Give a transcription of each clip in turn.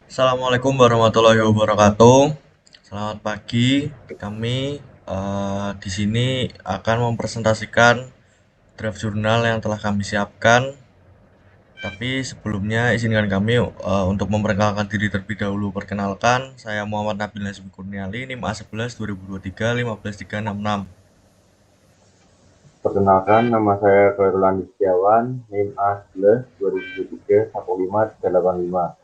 Assalamualaikum warahmatullahi wabarakatuh. Selamat pagi. Kami di sini akan mempresentasikan draft jurnal yang telah kami siapkan. Tapi sebelumnya izinkan kami untuk memperkenalkan diri terlebih dahulu. Perkenalkan, saya Muhammad Nabil Nasib Kurniali, NIM A11 2023 15366. Perkenalkan, nama saya Khairul Andi Setiawan, NIM A11 2023 15385.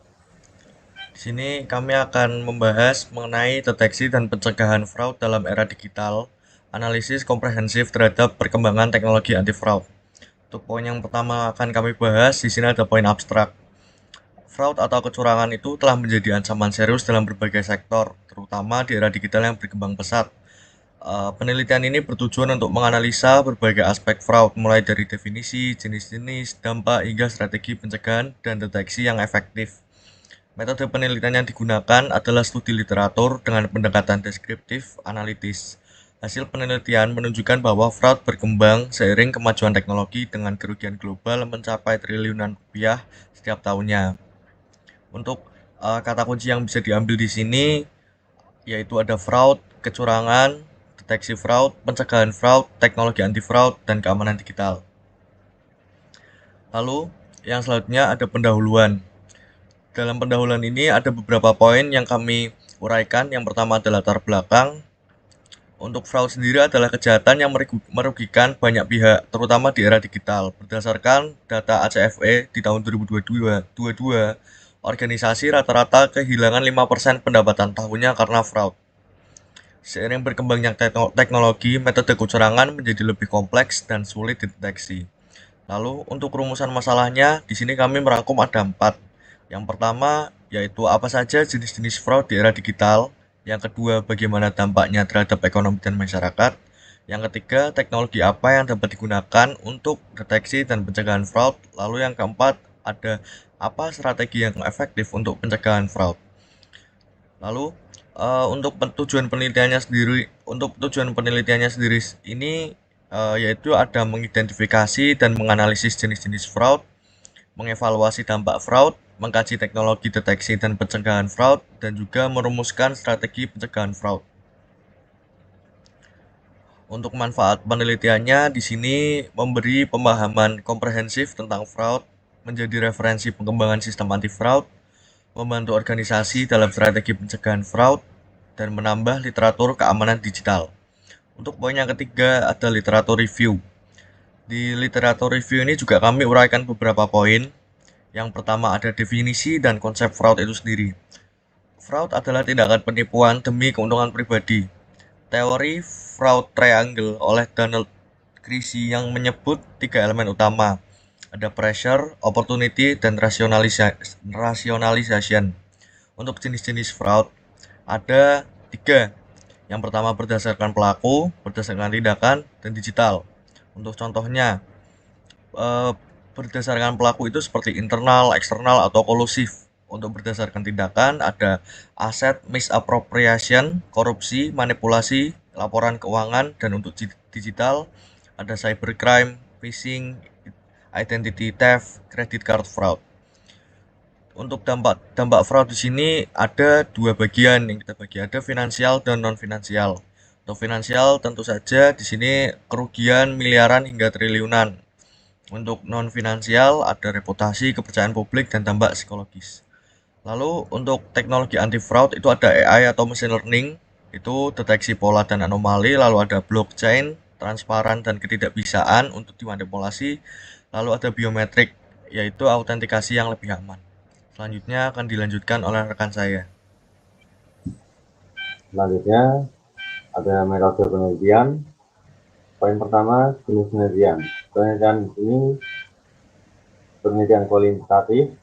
Di sini kami akan membahas mengenai deteksi dan pencegahan fraud dalam era digital, analisis komprehensif terhadap perkembangan teknologi anti fraud. Untuk poin yang pertama akan kami bahas, di sini ada poin abstrak. Fraud atau kecurangan itu telah menjadi ancaman serius dalam berbagai sektor, terutama di era digital yang berkembang pesat. Penelitian ini bertujuan untuk menganalisa berbagai aspek fraud, mulai dari definisi, jenis-jenis, dampak, hingga strategi pencegahan dan deteksi yang efektif. Metode penelitian yang digunakan adalah studi literatur dengan pendekatan deskriptif analitis. Hasil penelitian menunjukkan bahwa fraud berkembang seiring kemajuan teknologi dengan kerugian global mencapai triliunan rupiah setiap tahunnya. Untuk kata kunci yang bisa diambil di sini yaitu ada fraud, kecurangan, deteksi fraud, pencegahan fraud, teknologi anti fraud, dan keamanan digital. Lalu yang selanjutnya ada pendahuluan. Dalam pendahuluan ini ada beberapa poin yang kami uraikan. Yang pertama adalah latar belakang. Untuk fraud sendiri adalah kejahatan yang merugikan banyak pihak, terutama di era digital. Berdasarkan data ACFE di tahun 2022, organisasi rata-rata kehilangan 5% pendapatan tahunnya karena fraud. Seiring berkembangnya teknologi, metode kecurangan menjadi lebih kompleks dan sulit dideteksi. Lalu untuk rumusan masalahnya, di sini kami merangkum ada 4. Yang pertama yaitu apa saja jenis-jenis fraud di era digital. Yang kedua, bagaimana dampaknya terhadap ekonomi dan masyarakat. Yang ketiga, teknologi apa yang dapat digunakan untuk deteksi dan pencegahan fraud. Lalu yang keempat, ada apa strategi yang efektif untuk pencegahan fraud. Lalu untuk tujuan penelitiannya sendiri ini yaitu ada mengidentifikasi dan menganalisis jenis-jenis fraud, mengevaluasi dampak fraud, mengkaji teknologi deteksi dan pencegahan fraud, dan juga merumuskan strategi pencegahan fraud. Untuk manfaat penelitiannya di sini memberi pemahaman komprehensif tentang fraud, menjadi referensi pengembangan sistem anti fraud, membantu organisasi dalam strategi pencegahan fraud, dan menambah literatur keamanan digital. Untuk poin yang ketiga ada literatur review. Di literatur review ini juga kami uraikan beberapa poin. Yang pertama ada definisi dan konsep fraud itu sendiri. Fraud adalah tindakan penipuan demi keuntungan pribadi. Teori fraud triangle oleh Donald Creasy yang menyebut 3 elemen utama. Ada pressure, opportunity, dan rationalization. Untuk jenis-jenis fraud ada 3. Yang pertama berdasarkan pelaku, berdasarkan tindakan, dan digital. Untuk contohnya, eh, berdasarkan pelaku itu seperti internal, eksternal, atau kolusif. Untuk berdasarkan tindakan ada aset misappropriation, korupsi, manipulasi, laporan keuangan, dan untuk digital ada cybercrime, phishing, identity theft, credit card fraud. Untuk dampak dampak fraud di sini ada dua bagian yang kita bagi, ada finansial dan non finansial. Untuk finansial tentu saja di sini kerugian miliaran hingga triliunan. Untuk non finansial ada reputasi, kepercayaan publik, dan dampak psikologis. Lalu untuk teknologi anti fraud itu ada AI atau machine learning, itu deteksi pola dan anomali, lalu ada blockchain, transparan dan ketidakbisaan untuk dimanipulasi, lalu ada biometrik, yaitu autentikasi yang lebih aman. Selanjutnya akan dilanjutkan oleh rekan saya. Selanjutnya, ada metode penelitian. Poin pertama, jenis penelitian. Penelitian ini penelitian kualitatif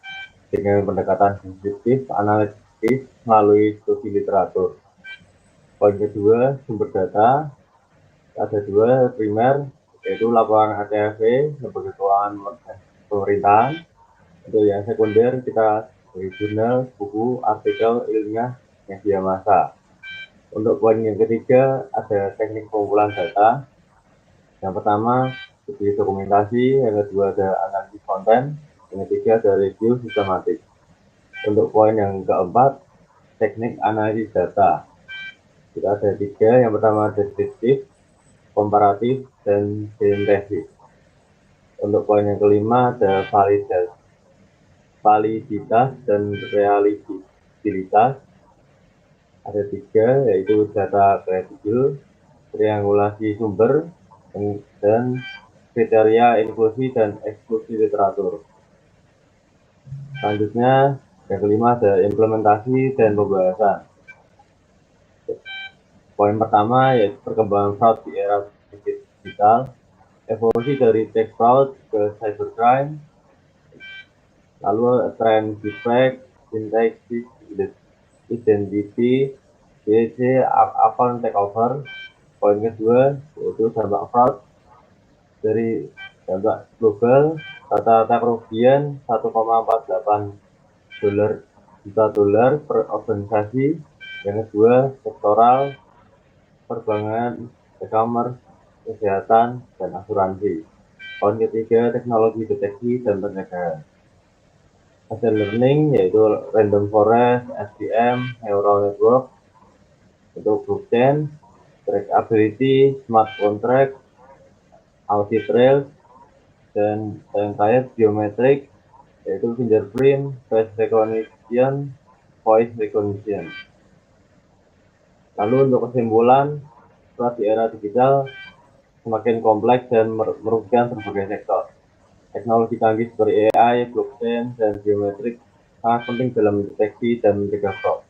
dengan pendekatan deskriptif, analitis melalui studi literatur. Poin kedua, sumber data. Ada 2, primer, yaitu laporan ACFE, lembaga keuangan pemerintahan. Untuk yang sekunder, kita dari jurnal, buku, artikel, ilmiah, media massa. Untuk poin yang ketiga, ada teknik pengumpulan data. Yang pertama, studi dokumentasi. Yang kedua, ada analisis konten. Yang ketiga ada review sistematik. Untuk poin yang keempat, teknik analisis data. Kita ada 3, yang pertama deskriptif, komparatif, dan sintesis. Untuk poin yang kelima ada validitas dan reliabilitas. Ada 3, yaitu data kredibel, triangulasi sumber, dan kriteria inklusi dan eksklusi literatur. Selanjutnya, yang kelima ada implementasi dan pembahasan. Poin pertama yaitu perkembangan fraud di era digital, evolusi dari tech fraud ke cybercrime, lalu tren deepfake, synthetic identity, BC, account takeover. Poin kedua yaitu dampak fraud dari dampak global, rata-rata kerugian 1,48 juta dolar per organisasi. Yang kedua sektoral, perbankan, e-commerce, kesehatan, dan asuransi. Poin ketiga teknologi deteksi dan pencegahan. Machine learning yaitu random forest, SVM, neural network. Untuk blockchain, trackability, smart contract, audit trails, dan yang terakhir biometrik yaitu fingerprint, face recognition, voice recognition. Lalu untuk kesimpulan, fraud di era digital semakin kompleks dan merugikan berbagai sektor. Teknologi canggih seperti AI, blockchain, dan biometrik sangat penting dalam mendeteksi dan mencegah fraud.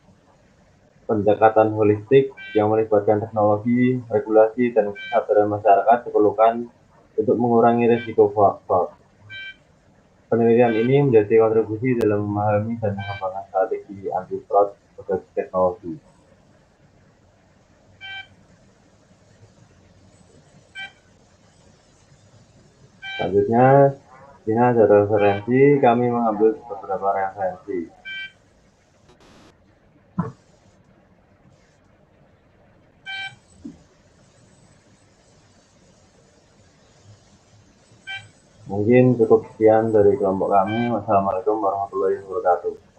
Pendekatan holistik yang melibatkan teknologi, regulasi, dan kesadaran masyarakat diperlukan untuk mengurangi risiko fraud. Penelitian ini menjadi kontribusi dalam memahami dan mengembangkan strategi anti fraud berbasis teknologi. Selanjutnya, ini ada referensi, kami mengambil beberapa referensi. Mungkin cukup sekian dari kelompok kami. Wassalamualaikum warahmatullahi wabarakatuh.